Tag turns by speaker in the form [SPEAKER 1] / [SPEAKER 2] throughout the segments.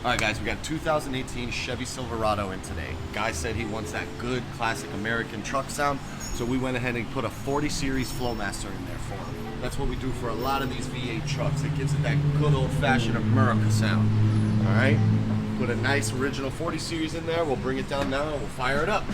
[SPEAKER 1] All right, guys, we got 2018 Chevy Silverado in today. Guy said he wants that good classic American truck sound, so we went ahead and put a 40 series flowmaster in there for him. That's what we do for a lot of these V8 trucks. It gives it that good old-fashioned America sound. All right, put a nice original 40 series in there. We'll bring it down now and we'll fire it up.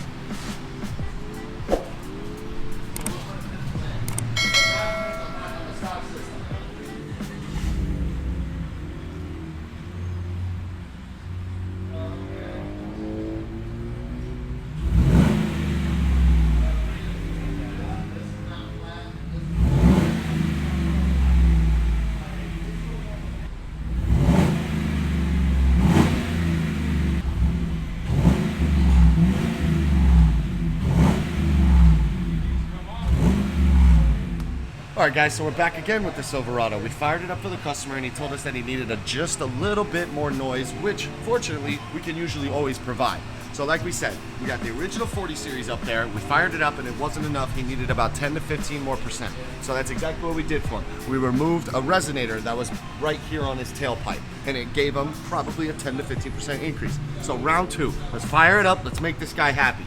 [SPEAKER 1] Alright guys, so we're back again with the Silverado. We fired it up for the customer and he told us that he needed just a little bit more noise, which fortunately we can usually always provide. So like we said, we got the original 40 series up there, we fired it up and it wasn't enough, he needed about 10 to 15 more percent. So that's exactly what we did for him. We removed a resonator that was right here on his tailpipe and it gave him probably a 10 to 15% increase. So round two, let's fire it up, let's make this guy happy.